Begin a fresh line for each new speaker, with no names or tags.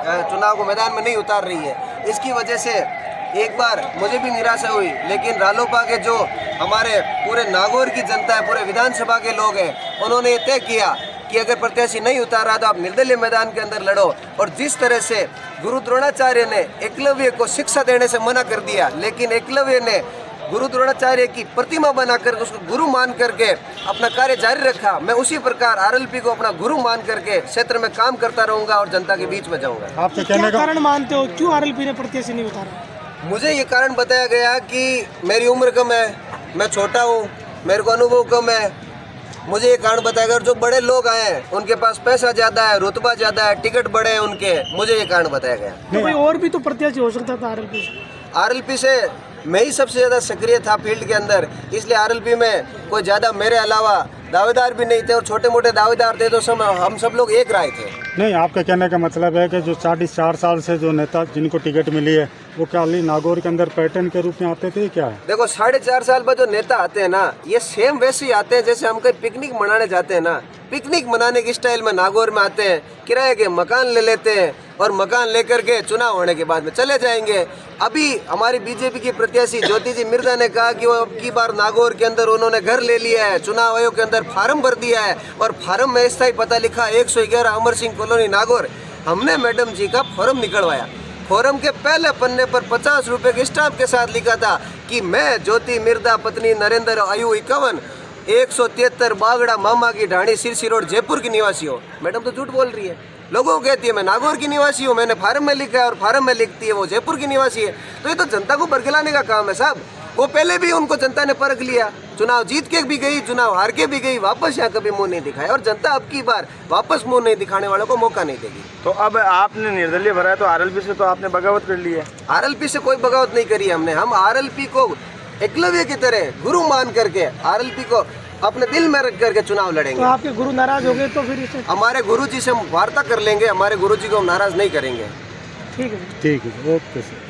चुनाव को मैदान में नहीं उतार रही है। इसकी वजह से एक बार मुझे भी निराशा हुई, लेकिन रालोपा के जो हमारे पूरे नागौर की जनता है, पूरे विधानसभा के लोग हैं, उन्होंने ये तय किया कि अगर प्रत्याशी नहीं उतारा तो आप निर्दलीय मैदान के अंदर लड़ो। और जिस तरह से गुरु द्रोणाचार्य ने एकलव्य को शिक्षा देने से मना कर दिया, लेकिन एकलव्य ने गुरु द्रोणाचार्य की प्रतिमा बनाकर उसको गुरु मान करके अपना कार्य जारी रखा। मैं उसी प्रकार आरएलपी को अपना गुरु मान करके क्षेत्र में काम करता रहूंगा और जनता के बीच में जाऊंगा।
आपसे क्या कारण मानते हो, क्यों आरएलपी ने प्रत्याशी नहीं उतारा?
मुझे ये कारण बताया गया कि मेरी उम्र कम है, मैं छोटा हूँ, मेरे को अनुभव कम है। मुझे ये कारण बताया गया, जो बड़े लोग आए हैं उनके पास पैसा ज़्यादा है, रुतबा ज़्यादा है, टिकट बड़े हैं उनके, मुझे ये कारण बताया गया।
तो भाई और भी तो प्रत्याशी हो सकता था आरएलपी से।
आरएलपी से मैं ही सबसे ज़्यादा सक्रिय था फील्ड के अंदर, इसलिए आरएलपी में कोई ज़्यादा मेरे अलावा दावेदार भी नहीं थे, और छोटे मोटे दावेदार थे तो हम सब लोग एक राय थे।
नहीं, आपका कहने का मतलब है कि जो 4.5 साल से जो नेता जिनको टिकट मिली है वो क्या नागौर के अंदर पैटर्न के रूप में आते थे, क्या है?
देखो 4.5 साल बाद जो नेता आते हैं ना, ये सेम वैसे ही आते हैं जैसे हम कहीं पिकनिक मनाने जाते हैं ना। पिकनिक मनाने की स्टाइल में नागौर में आते हैं, किराए के मकान ले लेते हैं और मकान लेकर के चुनाव होने के बाद में चले जाएंगे। अभी हमारी बीजेपी की प्रत्याशी ज्योति जी मिर्जा ने कहा कि वो अब की बार नागौर के अंदर उन्होंने घर ले लिया है, चुनाव आयोग के अंदर फार्म भर दिया है और फार्म में स्थायी पता लिखा 111 अमर सिंह कॉलोनी नागौर। हमने मैडम जी का फॉर्म निकलवाया, फॉर्म के पहले पन्ने पर 50 रुपए के स्टाम्प के साथ लिखा था कि मैं ज्योति मिर्जा पत्नी नरेंद्र आयु 51 173 बागड़ा मामा की ढाणी सिरसी रोड जयपुर की निवासी हो। मैडम तो झूठ बोल रही है, लोगों को कहती है मैं नागौर की निवासी हूँ, मैंने फार्म में लिखा है और फार्म में लिखती है वो जयपुर की निवासी है। तो ये तो जनता को बरगलाने का काम है साहब। वो पहले भी उनको जनता ने परख लिया, चुनाव जीत के भी गई, चुनाव हार के भी गई, वापस यहाँ कभी मुंह नहीं दिखाया, और जनता अब की बार वापस मुंह नहीं दिखाने वालों को मौका नहीं देगी।
तो अब आपने निर्दलीय भरा है तो आरएलपी से तो आपने बगावत कर ली है।
आरएलपी से कोई बगावत नहीं करी हमने। हम आरएलपी को एकलव्य की तरह गुरु मान करके आरएलपी को अपने दिल में रख करके चुनाव लड़ेंगे।
तो आपके गुरु नाराज हो गए तो फिर इसे
हमारे गुरुजी से हम वार्ता कर लेंगे, हमारे गुरुजी को हम नाराज नहीं करेंगे।
ठीक है, ओके सर।